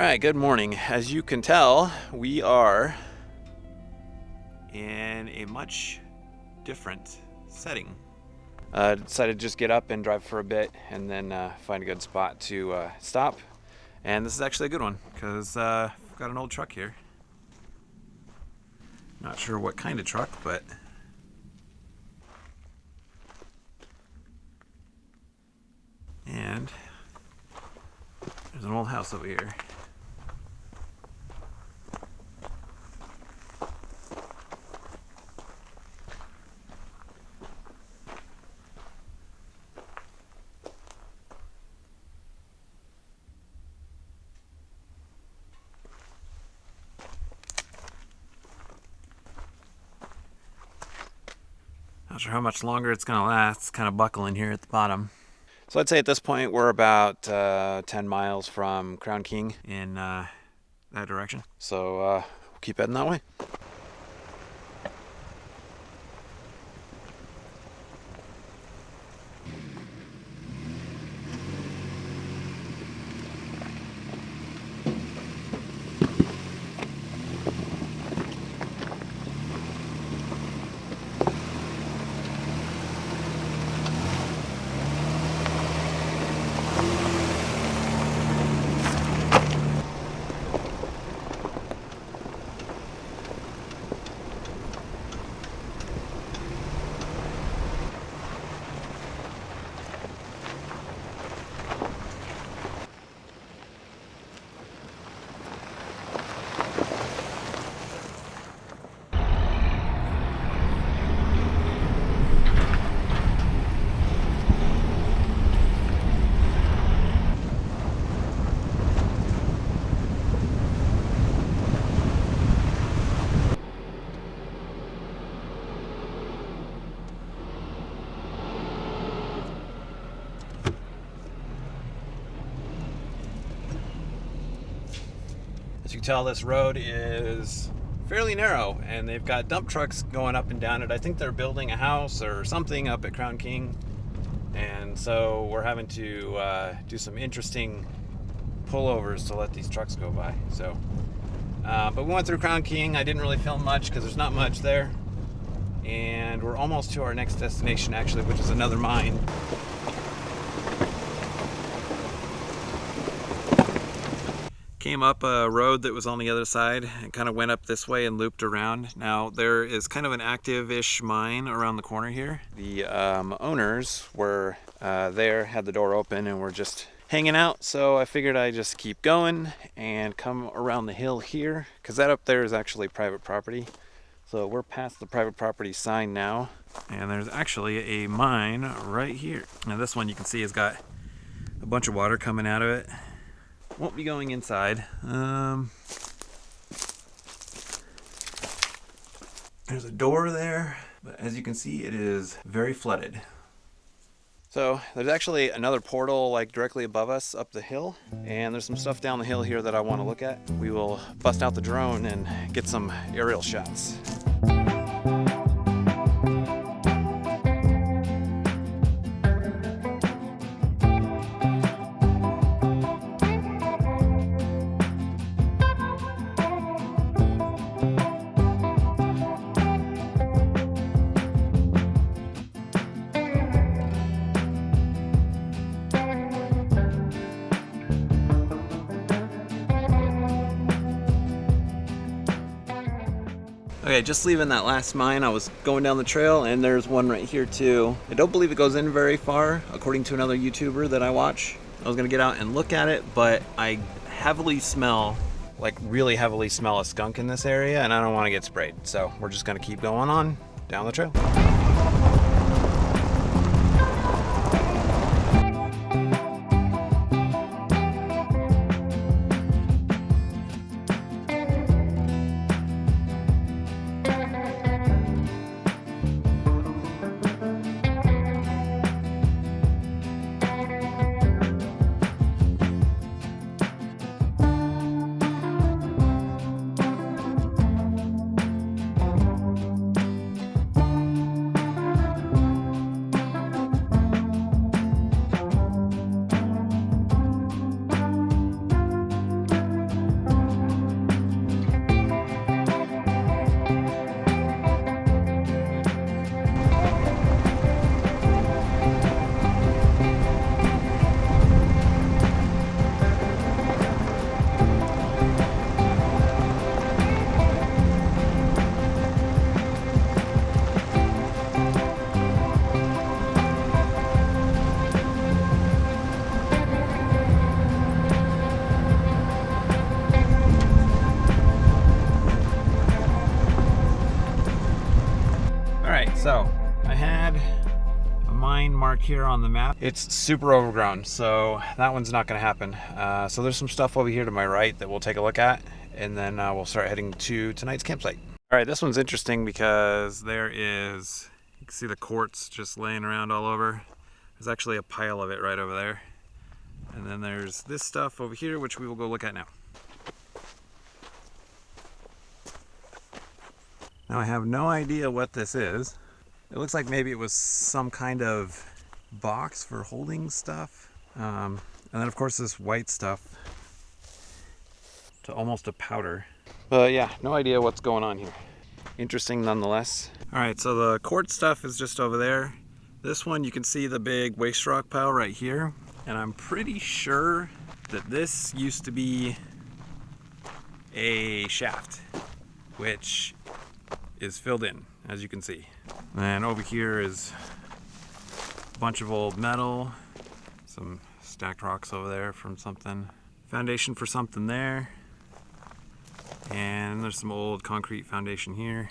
Alright, good morning. As you can tell, we are in a much different setting. Decided to just get up and drive for a bit and then find a good spot to stop. And this is actually a good one because I've got an old truck here. Not sure what kind of truck, but and there's an old house over here. Not sure how much longer it's gonna last. It's kind of buckling here at the bottom. So I'd say at this point we're about 10 miles from Crown King in that direction. So we'll keep heading that way. As you can tell, this road is fairly narrow and they've got dump trucks going up and down it. I think they're building a house or something up at Crown King, and so we're having to do some interesting pullovers to let these trucks go by. So but we went through Crown King. I didn't really film much because there's not much there, and we're almost to our next destination actually, which is another mine. Came up a road that was on the other side and kind of went up this way and looped around. Now there is kind of an active-ish mine around the corner here. The owners were there, had the door open, and were just hanging out. So I figured I'd just keep going and come around the hill here, because that up there is actually private property. So we're past the private property sign now, and there's actually a mine right here. Now this one you can see has got a bunch of water coming out of it. Won't be going inside. There's a door there, but as you can see, it is very flooded. So there's actually another portal like directly above us up the hill, and there's some stuff down the hill here that I want to look at. We will bust out the drone and get some aerial shots. Okay, just leaving that last mine, I was going down the trail and there's one right here too. I don't believe it goes in very far, according to another YouTuber that I watch. I was gonna get out and look at it, but I heavily smell, like really heavily smell a skunk in this area, and I don't wanna get sprayed. So we're just gonna keep going on down the trail. So I had a mine marked here on the map. It's super overgrown, so that one's not gonna happen. So there's some stuff over here to my right that we'll take a look at, and then we'll start heading to tonight's campsite. All right, this one's interesting because there is, you can see the quartz just laying around all over. There's actually a pile of it right over there. And then there's this stuff over here, which we will go look at now. Now I have no idea what this is. It looks like maybe it was some kind of box for holding stuff. And then of course this white stuff to almost a powder. But yeah, no idea what's going on here. Interesting nonetheless. All right, so the quartz stuff is just over there. This one, you can see the big waste rock pile right here. And I'm pretty sure that this used to be a shaft, which is filled in, as you can see. And over here is a bunch of old metal, some stacked rocks over there from something, foundation for something there, and there's some old concrete foundation here.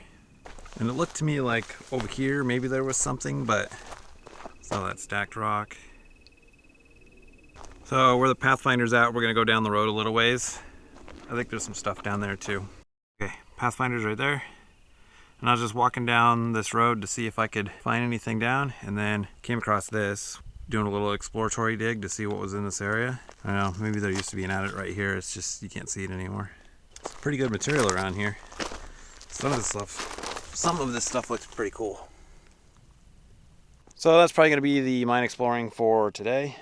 And it looked to me like over here maybe there was something, but it's all that stacked rock. So where the Pathfinder's at, we're gonna go down the road a little ways. I think there's some stuff down there too. Okay, Pathfinder's right there. And I was just walking down this road to see if I could find anything down, and then came across this, doing a little exploratory dig to see what was in this area. I don't know, maybe there used to be an adit right here, it's just you can't see it anymore. It's pretty good material around here. Some of this stuff looks pretty cool. So that's probably gonna be the mine exploring for today.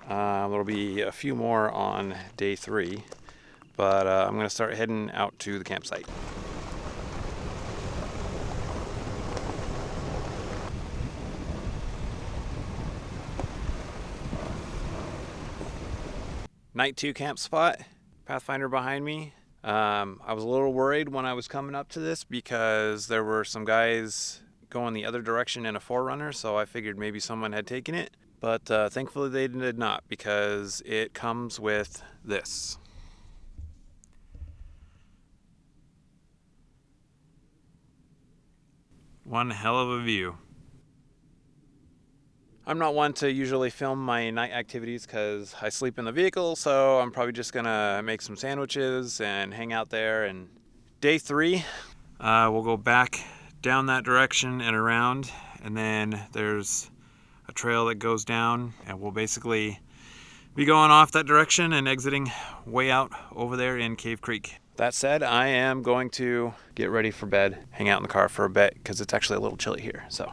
There'll be a few more on day 3, but I'm gonna start heading out to the campsite. Night 2 camp spot, Pathfinder behind me. I was a little worried when I was coming up to this because there were some guys going the other direction in a 4Runner, so I figured maybe someone had taken it. But thankfully they did not, because it comes with this. One hell of a view. I'm not one to usually film my night activities because I sleep in the vehicle, so I'm probably just gonna make some sandwiches and hang out there. And day 3, we'll go back down that direction and around, and then there's a trail that goes down, and we'll basically be going off that direction and exiting way out over there in Cave Creek. That said, I am going to get ready for bed, hang out in the car for a bit because it's actually a little chilly here. So.